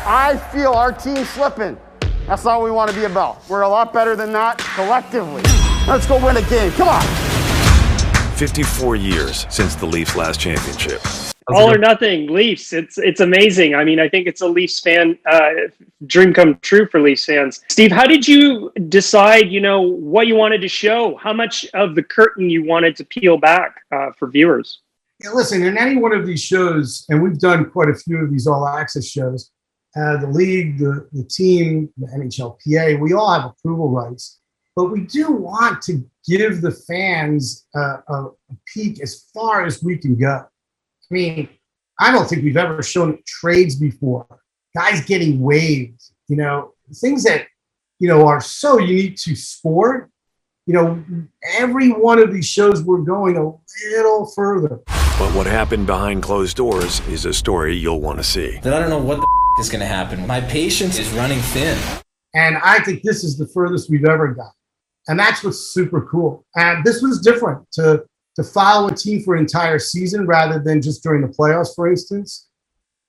I feel our team slipping. That's not what we want to be about. We're a lot better than that collectively. Let's go win a game. Come on. 54 years since the Leafs' last championship. All or nothing, Leafs. It's amazing. I mean, I think it's a Leafs fan dream come true for Leafs fans. Steve, how did you decide, what you wanted to show? How much of the curtain you wanted to peel back for viewers? Yeah, listen, in any one of these shows, and we've done quite a few of these all-access shows, the league, the team, the NHLPA, we all have approval rights. But we do want to give the fans a peek as far as we can go. I mean, I don't think we've ever shown trades before. Guys getting waived, things that, are so unique to sport. Every one of these shows we're going a little further. But what happened behind closed doors is a story you'll want to see. Then I don't know what the is going to happen. My patience is running thin. And I think this is the furthest we've ever got. And that's what's super cool. And this was different to follow a team for an entire season rather than just during the playoffs, for instance.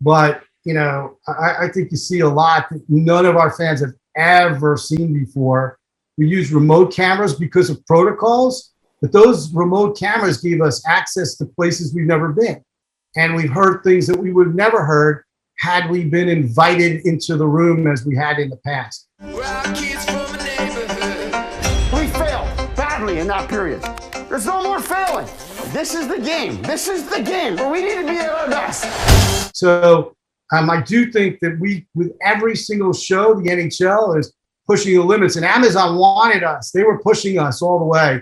But, I think you see a lot that none of our fans have ever seen before. We use remote cameras because of protocols, but those remote cameras gave us access to places we've never been. And we've heard things that we would have never heard had we been invited into the room as we had in the past. We failed badly in that period. There's no more failing. This is the game. This is the game where we need to be at our best. So I do think that with every single show, the NHL is pushing the limits. And Amazon wanted us. They were pushing us all the way.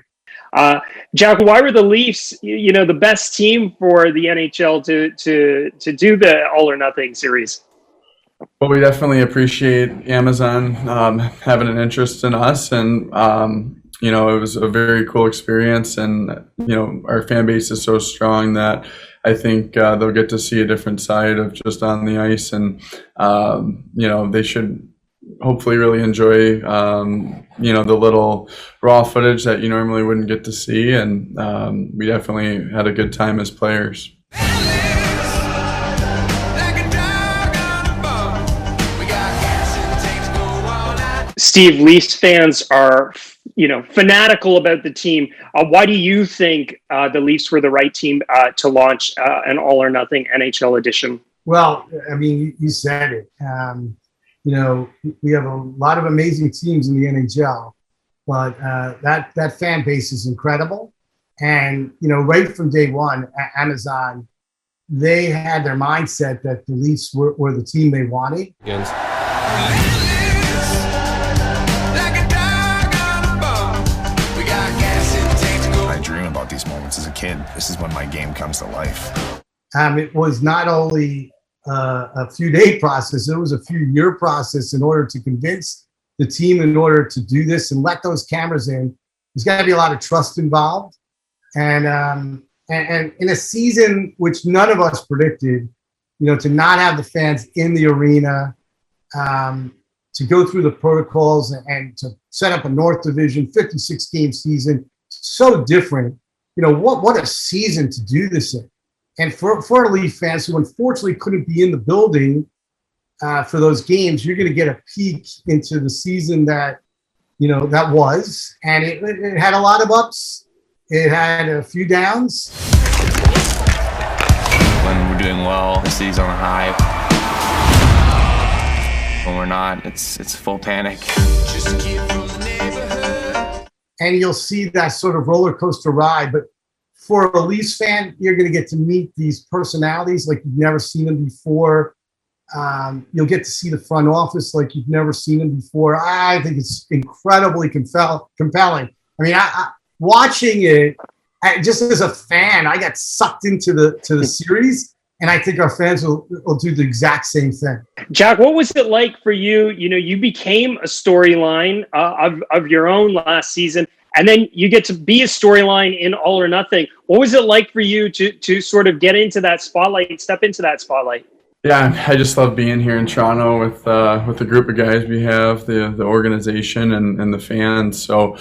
Jack, why were the Leafs, the best team for the NHL to do the All or Nothing series? Well, we definitely appreciate Amazon having an interest in us, and it was a very cool experience. And our fan base is so strong that I think they'll get to see a different side of just on the ice, and they should hopefully really enjoy the little raw footage that you normally wouldn't get to see, and we definitely had a good time as players. Steve, Leafs fans are fanatical about the team. Why do you think the Leafs were the right team to launch an All or Nothing NHL edition? Well, I mean, you said it. We have a lot of amazing teams in the NHL, but that fan base is incredible. And, right from day one, Amazon, they had their mindset that the Leafs were the team they wanted. I dream about these moments as a kid. This is when my game comes to life. It was not only a few-day process. It was a few-year process in order to convince the team in order to do this and let those cameras in. There's got to be a lot of trust involved. And in a season which none of us predicted, to not have the fans in the arena, to go through the protocols and to set up a North Division 56-game season, so different. What a season to do this in. And for Leaf fans who unfortunately couldn't be in the building for those games, you're going to get a peek into the season that was. And it had a lot of ups. It had a few downs. When we're doing well, the city's on a high. When we're not, it's full panic. And you'll see that sort of roller coaster ride. But for a Leafs fan, you're going to get to meet these personalities like you've never seen them before. You'll get to see the front office like you've never seen them before. I think it's incredibly compelling. I mean, watching it, just as a fan, I got sucked into the series, and I think our fans will do the exact same thing. Jack, what was it like for you? You became a storyline of your own last season, and then you get to be a storyline in All or Nothing. What was it like for you to sort of get into that spotlight, step into that spotlight? Yeah, I just love being here in Toronto with the group of guys we have, the organization and the fans. So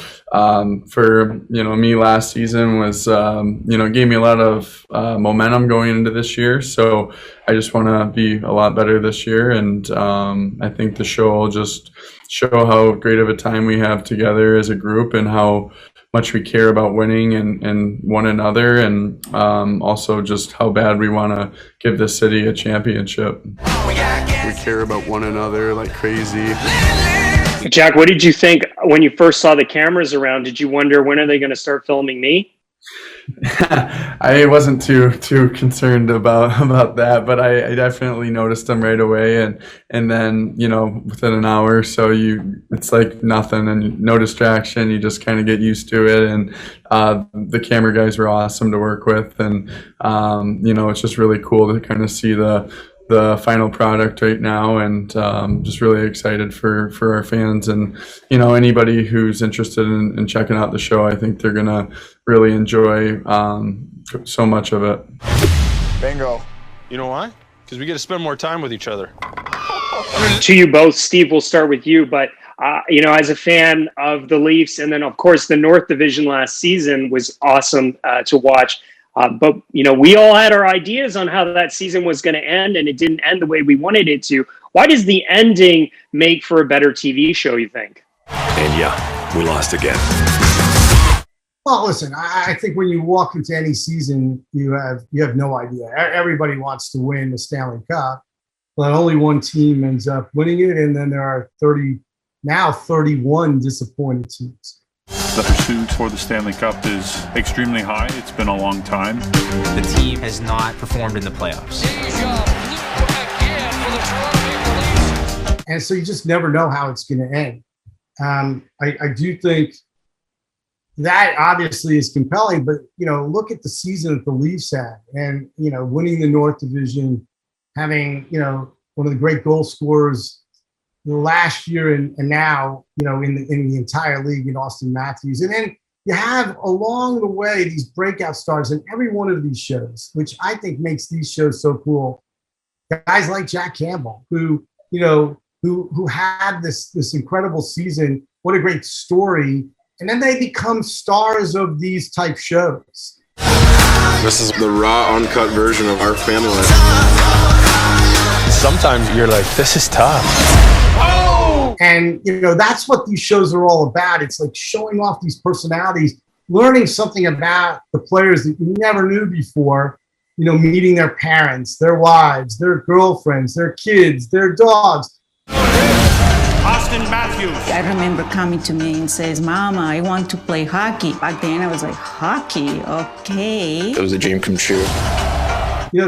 for me, last season was gave me a lot of momentum going into this year. So I just want to be a lot better this year, and I think the show will just show how great of a time we have together as a group and how much we care about winning and one another, and also just how bad we want to give the city a championship. We care about one another like crazy. Jack, what did you think when you first saw the cameras around? Did you wonder, when are they going to start filming me? I wasn't too concerned about that, but I definitely noticed them right away, and then within an hour or so it's like nothing and no distraction. You just kind of get used to it, and the camera guys were awesome to work with, and it's just really cool to kind of see the final product right now, and just really excited for our fans, and anybody who's interested in checking out the show. I think they're gonna really enjoy so much of it. Bingo. You know why? Because we get to spend more time with each other. To you both, Steve, we'll start with you, but as a fan of the Leafs, and then of course the North Division last season was awesome to watch. But we all had our ideas on how that season was going to end, and it didn't end the way we wanted it to. Why does the ending make for a better TV show, you think? And yeah, we lost again. Well, listen, I think when you walk into any season, you have no idea. Everybody wants to win the Stanley Cup, but only one team ends up winning it, and then there are 31 disappointed teams. The pursuit for the Stanley Cup is extremely high. It's been a long time. The team has not performed in the playoffs. And so you just never know how it's going to end. I do think that obviously is compelling, but, look at the season that the Leafs had, and, winning the North Division, having, one of the great goal scorers last year and now, in the entire league in Austin Matthews. And then you have along the way these breakout stars in every one of these shows, which I think makes these shows so cool. Guys like Jack Campbell, who had this incredible season. What a great story. And then they become stars of these type shows. This is the raw, uncut version of our family life. Sometimes you're like, this is tough. And, that's what these shows are all about. It's like showing off these personalities, learning something about the players that you never knew before, meeting their parents, their wives, their girlfriends, their kids, their dogs. Austin Matthews. I remember coming to me and says, Mama, I want to play hockey. Back then I was like, hockey? Okay. It was a dream come true.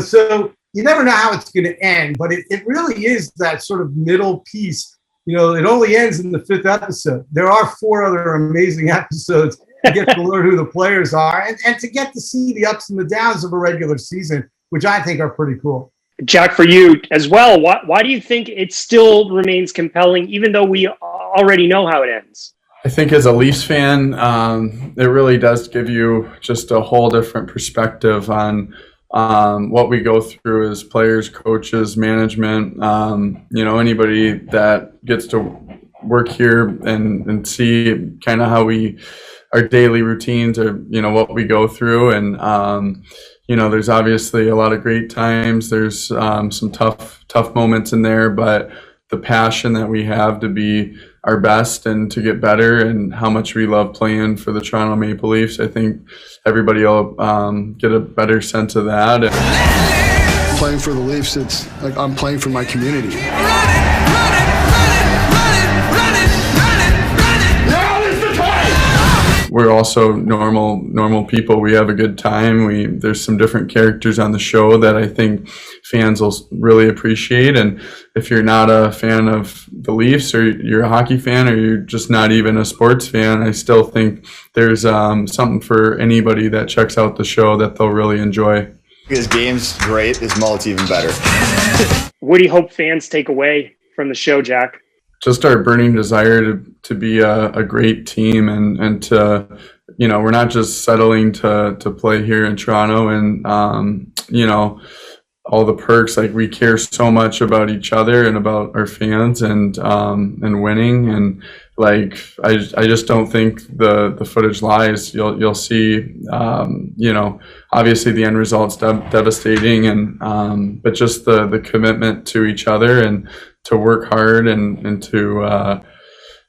So you never know how it's going to end, but it really is that sort of middle piece. It only ends in the 5th episode. There are 4 other amazing episodes to get to learn who the players are and to get to see the ups and the downs of a regular season, which I think are pretty cool. Jack, for you as well, why do you think it still remains compelling, even though we already know how it ends? I think as a Leafs fan, it really does give you just a whole different perspective on what we go through as players, coaches, management, anybody that gets to work here and see kind of how our daily routines or, what we go through. And, there's obviously a lot of great times. There's some tough moments in there, but the passion that we have to be our best and to get better, and how much we love playing for the Toronto Maple Leafs, I think everybody will get a better sense of that. Playing for the Leafs, it's like I'm playing for my community. We're also normal people. We have a good time. There's some different characters on the show that I think fans will really appreciate. And if you're not a fan of the Leafs, or you're a hockey fan, or you're just not even a sports fan, I still think there's something for anybody that checks out the show that they'll really enjoy. His game's great. His mullet's even better. What do you hope fans take away from the show, Jack? Just our burning desire to be a great team, and to, we're not just settling to play here in Toronto, and, all the perks. Like, we care so much about each other and about our fans and winning. And like, I just don't think the footage lies. You'll see, you know, obviously the end result's devastating, and but just the commitment to each other and to work hard and to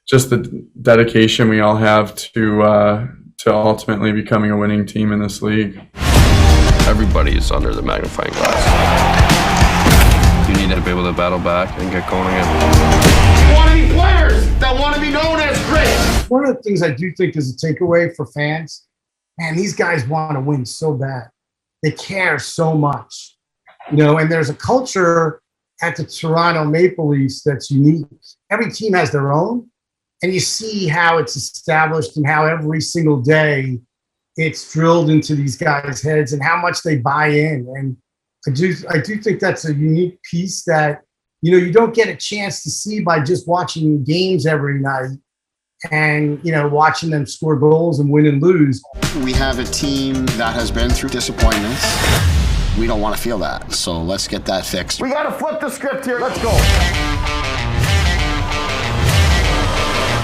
just the dedication we all have to ultimately becoming a winning team in this league. Everybody is under the magnifying glass. You need to be able to battle back and get going again. We want to be players that want to be known as great. One of the things I do think is a takeaway for fans, man, these guys want to win so bad. They care so much, you know, and there's a culture at the Toronto Maple Leafs that's unique. Every team has their own, and you see how it's established and how every single day it's drilled into these guys' heads and how much they buy in. And I do think that's a unique piece that, you know, you don't get a chance to see by just watching games every night and, you know, watching them score goals and win and lose. We have a team that has been through disappointments. We don't want to feel that, so let's get that fixed. We got to flip the script here. Let's go.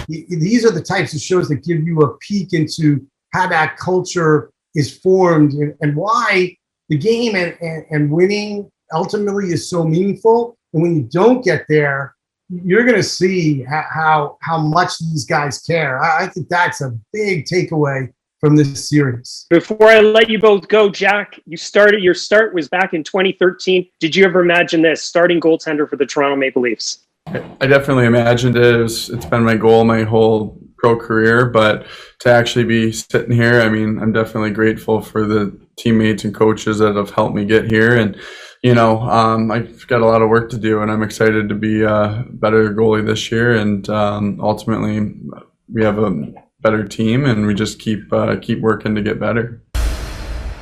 These are the types of shows that give you a peek into how that culture is formed and why the game and winning ultimately is so meaningful. And when you don't get there, you're going to see how much these guys care. I think that's a big takeaway from this series. Before I let you both go, Jack, your start was back in 2013. Did you ever imagine this, starting goaltender for the Toronto Maple Leafs? I definitely imagined it. It's been my goal my whole pro career, but to actually be sitting here, I mean, I'm definitely grateful for the teammates and coaches that have helped me get here. And, you know, I've got a lot of work to do, and I'm excited to be a better goalie this year. And ultimately, we have a better team, and we just keep working to get better.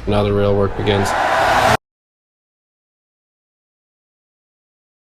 Now the real work begins.